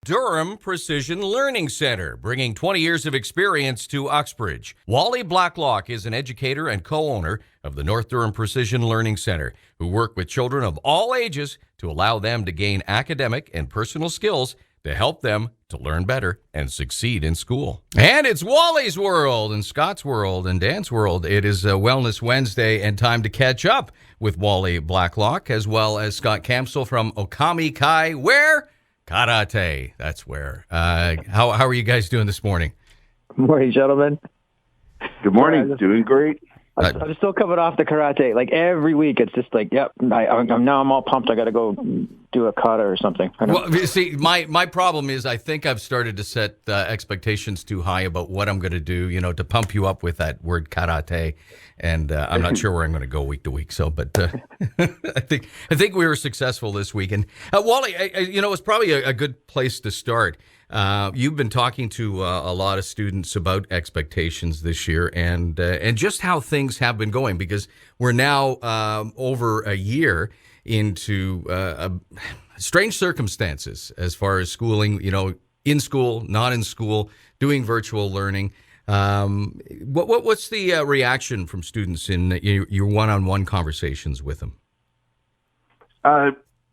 Durham Precision Learning Center, bringing 20 years of experience to Uxbridge. Wally Blacklock is an educator and co-owner of the North Durham Precision Learning Center, who work with children of all ages to allow them to gain academic and personal skills to help them to learn better and succeed in school. And it's Wally's World and Scott's World and Dan's World. It is Wellness Wednesday and time to catch up with Wally Blacklock as well as Scott Campsell from Okami Kai. Where? Karate. That's where. How are you guys doing this morning? Good morning, gentlemen. Good morning. Doing great. I'm still coming off the karate. Like every week, it's just like, yep. I'm all pumped. I got to go do a kata or something. Well, you see, my problem is I think I've started to set expectations too high about what I'm going to do. You know, to pump you up with that word karate, and I'm not sure where I'm going to go week to week. So, but I think we were successful this week. And Wally, it's probably a good place to start. You've been talking to a lot of students about expectations this year and just how things have been going, because we're now over a year into strange circumstances as far as schooling, in school, not in school, doing virtual learning. What's the reaction from students in your one-on-one conversations with them?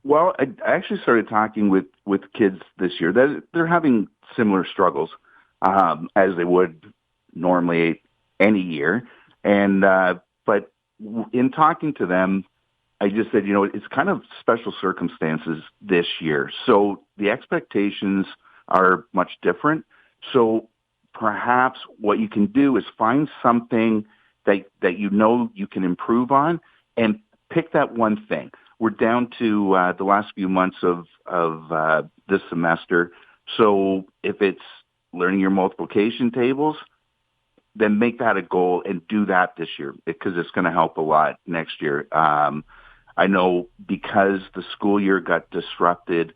Well, I actually started talking with kids this year. They're having similar struggles as they would normally any year. And but in talking to them, I just said, it's kind of special circumstances this year. So the expectations are much different. So perhaps what you can do is find something that you can improve on and pick that one thing. We're down to the last few months of this semester. So if it's learning your multiplication tables, then make that a goal and do that this year, because it's going to help a lot next year. I know because the school year got disrupted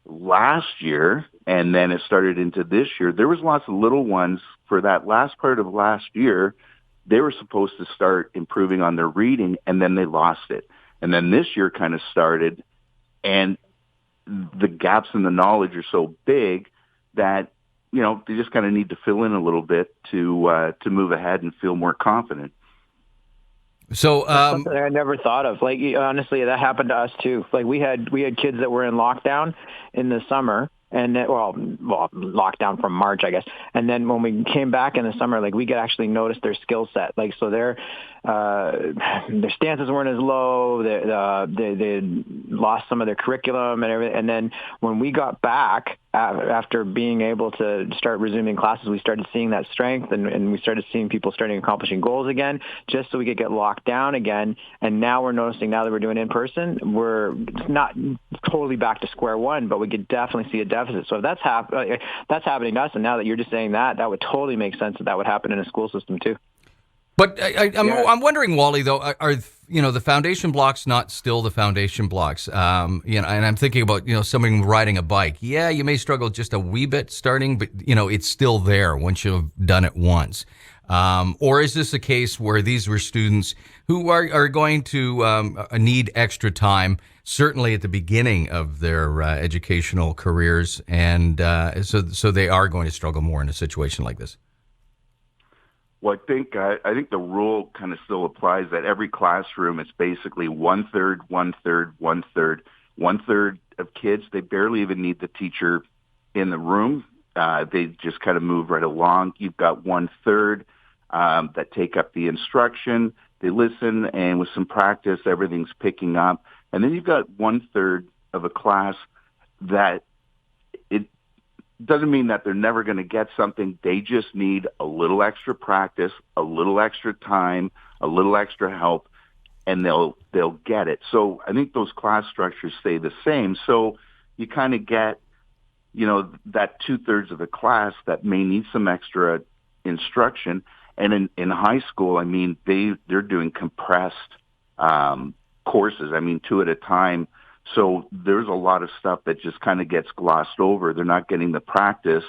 last year and then it started into this year, there was lots of little ones for that last part of last year. They were supposed to start improving on their reading and then they lost it. And then this year kind of started, and the gaps in the knowledge are so big that, they just kind of need to fill in a little bit to move ahead and feel more confident. So something I never thought of. Like, honestly, that happened to us too. Like we had kids that were in lockdown in the summer. And then, well, lockdown from March, I guess. And then when we came back in the summer, like we could actually notice their skill set. Like, so their stances weren't as low. They lost some of their curriculum and everything. And then when we got back after being able to start resuming classes, we started seeing that strength and we started seeing people starting accomplishing goals again, just so we could get locked down again. And now we're noticing, now that we're doing in person, we're not totally back to square one, but we could definitely see a deficit. So if that's happening to us, and now that you're just saying that would totally make sense that would happen in a school system too. But I'm wondering, Wally, though, are the foundation blocks not still the foundation blocks? And I'm thinking about someone riding a bike. Yeah, you may struggle just a wee bit starting, but it's still there once you've done it once. Or is this a case where these were students who are going to need extra time, certainly at the beginning of their educational careers, and so they are going to struggle more in a situation like this? Well, I think the rule kind of still applies that every classroom, it's basically one third of kids. They barely even need the teacher in the room. They just kind of move right along. You've got 1/3 that take up the instruction. They listen, and with some practice, everything's picking up. And then you've got 1/3 of a class that it doesn't mean that they're never going to get something. They just need a little extra practice, a little extra time, a little extra help, and they'll get it. So I think those class structures stay the same. So you kind of get, that 2/3 of the class that may need some extra instruction. And in high school, they're doing compressed courses. 2 at a time. So there's a lot of stuff that just kind of gets glossed over. They're not getting the practice.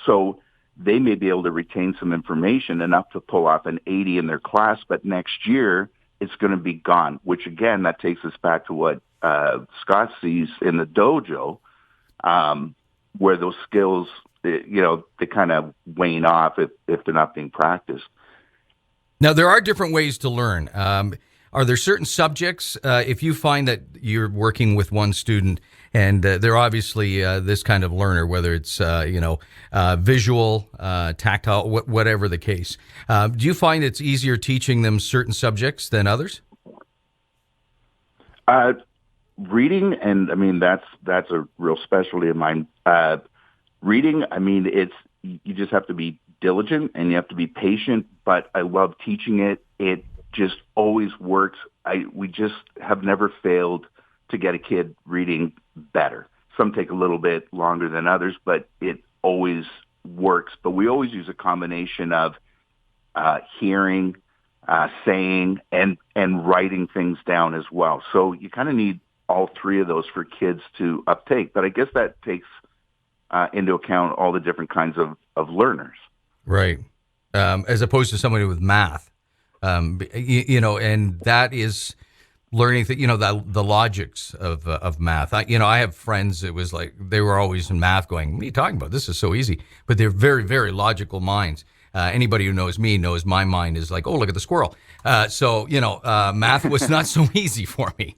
So they may be able to retain some information enough to pull off an 80 in their class, but next year it's going to be gone, which again, that takes us back to what Scott sees in the dojo. where those skills, they kind of wane off if they're not being practiced. Now, there are different ways to learn. Are there certain subjects, if you find that you're working with one student and they're obviously this kind of learner, whether it's, visual, tactile, whatever the case, do you find it's easier teaching them certain subjects than others? Reading, and I mean, that's a real specialty of mine. Reading, I mean, you just have to be diligent and you have to be patient, but I love teaching it. It just always works. We just have never failed to get a kid reading better. Some take a little bit longer than others, but it always works. But we always use a combination of hearing, saying, and writing things down as well. So you kind of need all three of those for kids to uptake. But I guess that takes into account all the different kinds of learners. Right. As opposed to somebody with math, and that is learning the logics of math. I have friends, it was like they were always in math going, what are you talking about? This is so easy. But they're very, very logical minds. Anybody who knows me knows my mind is like, oh, look at the squirrel. Math was not so easy for me.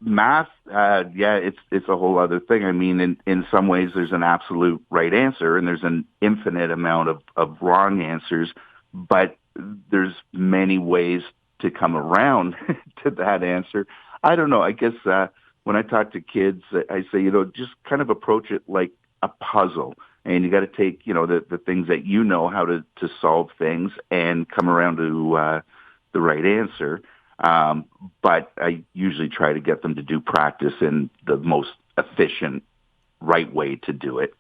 Math, it's a whole other thing. I mean, in some ways, there's an absolute right answer, and there's an infinite amount of wrong answers, but there's many ways to come around to that answer. I don't know. I guess when I talk to kids, I say, just kind of approach it like a puzzle, and you got to take, the things that how to solve things and come around to the right answer. But I usually try to get them to do practice in the most efficient, right way to do it.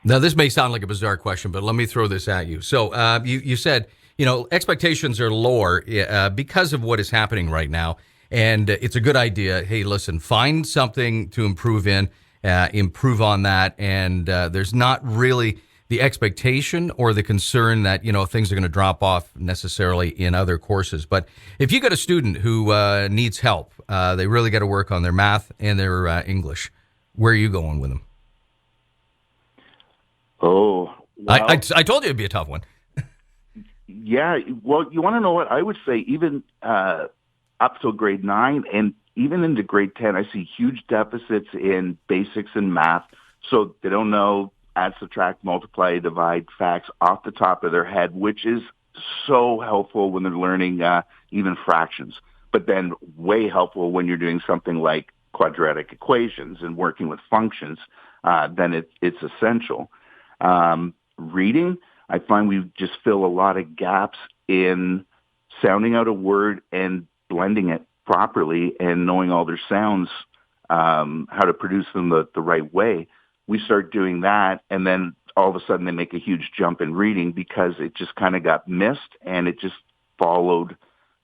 Now, this may sound like a bizarre question, but let me throw this at you. So you said, expectations are lower because of what is happening right now. And it's a good idea. Hey, listen, find something to improve on that. And there's not really the expectation or the concern that, things are going to drop off necessarily in other courses. But if you got a student who needs help, they really got to work on their math and their English, where are you going with them? Oh, well, I told you it'd be a tough one. Yeah. Well, you want to know what? I would say even up till grade 9 and even into grade 10, I see huge deficits in basics in math. So they don't know add, subtract, multiply, divide facts off the top of their head, which is so helpful when they're learning even fractions. But then way helpful when you're doing something like quadratic equations and working with functions, then it's essential. Reading, I find we just fill a lot of gaps in sounding out a word and blending it properly and knowing all their sounds, how to produce them the right way. We start doing that, and then all of a sudden they make a huge jump in reading because it just kind of got missed and it just followed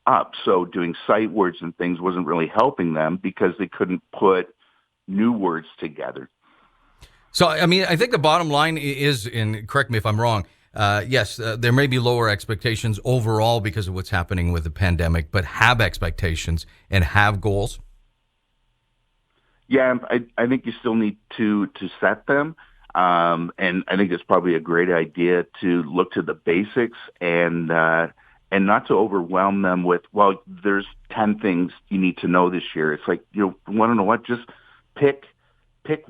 up. So doing sight words and things wasn't really helping them because they couldn't put new words together. So, I mean, I think the bottom line is, and correct me if I'm wrong, yes, there may be lower expectations overall because of what's happening with the pandemic, but have expectations and have goals. Yeah, I think you still need to set them. And I think it's probably a great idea to look to the basics and not to overwhelm them with, well, there's 10 things you need to know this year. It's like, want to know what? Just pick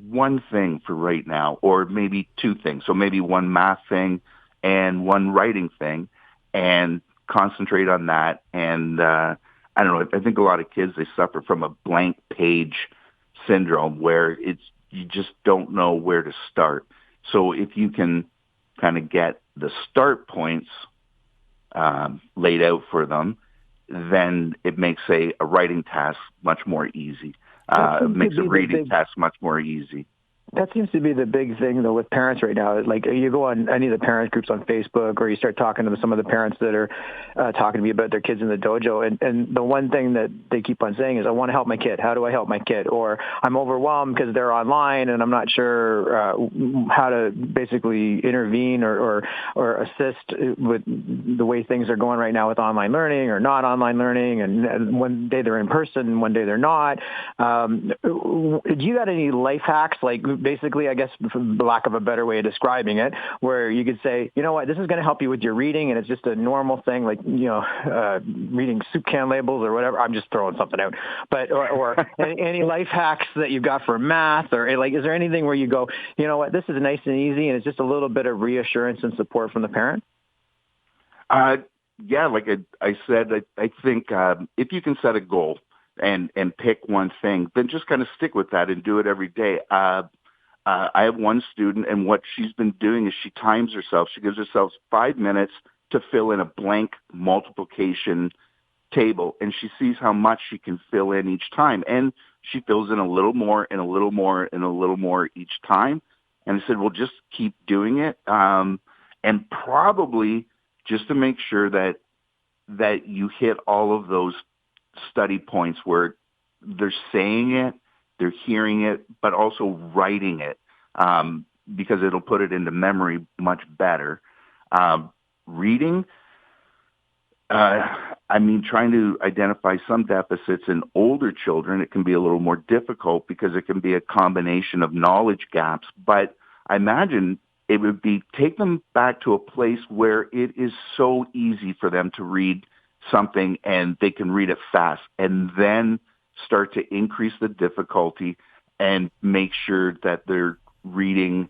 one thing for right now, or maybe two things. So maybe one math thing and one writing thing, and concentrate on that. And I don't know, I think a lot of kids, they suffer from a blank page syndrome where you just don't know where to start. So if you can kind of get the start points laid out for them, then it makes, say, a writing task much more easy. It makes a reading task much more easy. That seems to be the big thing, though, with parents right now. Like, you go on any of the parent groups on Facebook, or you start talking to some of the parents that are talking to me about their kids in the dojo, and the one thing that they keep on saying is, I want to help my kid. How do I help my kid? Or I'm overwhelmed because they're online, and I'm not sure how to basically intervene or assist with the way things are going right now with online learning or not online learning, and one day they're in person, one day they're not. Do you got any life hacks, like basically, I guess, for lack of a better way of describing it, where you could say, you know what, this is going to help you with your reading, and it's just a normal thing, like, reading soup can labels or whatever. I'm just throwing something out. But or any life hacks that you've got for math, or like, is there anything where you go, you know what, this is nice and easy, and it's just a little bit of reassurance and support from the parent? Yeah, like I said, I think if you can set a goal and pick one thing, then just kind of stick with that and do it every day. I have one student, and what she's been doing is she times herself. She gives herself 5 minutes to fill in a blank multiplication table, and she sees how much she can fill in each time. And she fills in a little more and a little more and a little more each time. And I said, well, just keep doing it. And probably just to make sure that you hit all of those study points where they're saying it, they're hearing it, but also writing it, because it'll put it into memory much better. Reading, trying to identify some deficits in older children, it can be a little more difficult because it can be a combination of knowledge gaps. But I imagine it would be take them back to a place where it is so easy for them to read something and they can read it fast, and then start to increase the difficulty and make sure that they're reading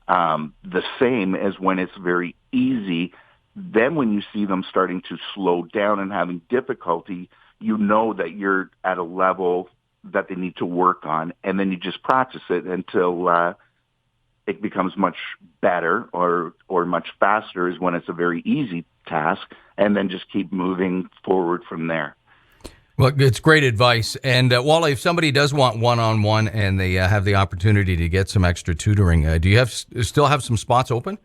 the same as when it's very easy. Then when you see them starting to slow down and having difficulty, you know that you're at a level that they need to work on, and then you just practice it until it becomes much better or much faster is when it's a very easy task, and then just keep moving forward from there. Well, it's great advice. And Wally, if somebody does want one-on-one and they have the opportunity to get some extra tutoring, do you still have some spots open?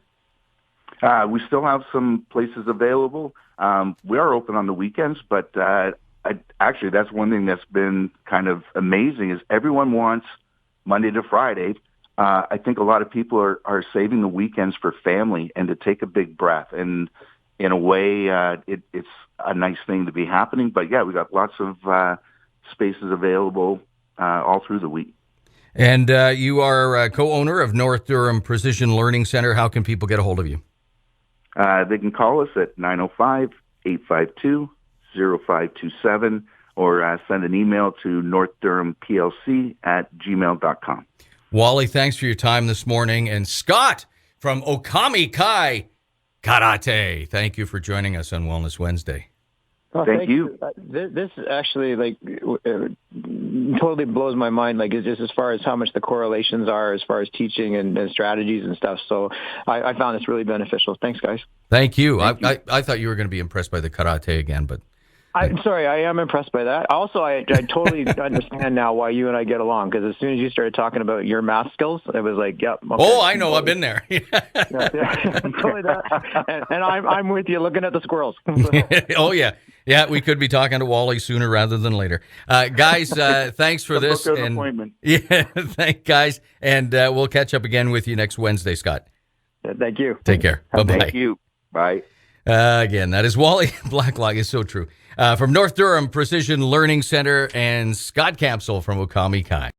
We still have some places available. We are open on the weekends, but actually that's one thing that's been kind of amazing is everyone wants Monday to Friday. I think a lot of people are saving the weekends for family and to take a big breath. And in a way, it's a nice thing to be happening. But yeah, we got lots of spaces available all through the week. And you are co-owner of North Durham Precision Learning Center. How can people get a hold of you? They can call us at 905-852-0527 or send an email to northdurhamplc@gmail.com. Wally, thanks for your time this morning. And Scott from Okami Kai Karate, thank you for joining us on Wellness Wednesday. Well, thank you. This actually totally blows my mind. Like, it's just as far as how much the correlations are as far as teaching and strategies and stuff. So I found this really beneficial. Thanks, guys. Thank you. I thought you were going to be impressed by the karate again, but I'm sorry, I am impressed by that. Also, I totally understand now why you and I get along, because as soon as you started talking about your math skills, it was like, yep. Okay, oh, I know. Totally. I've been there. Totally that. And I'm with you looking at the squirrels. Oh, yeah. Yeah, we could be talking to Wally sooner rather than later. Guys, thanks for this. Book an appointment. Yeah, thank guys. And we'll catch up again with you next Wednesday, Scott. Thank you. Take care. Bye-bye. Thank you. Bye. Again, that is Wally Blacklock. It's so true. From North Durham Precision Learning Center, and Scott Capsule from Okami Kai.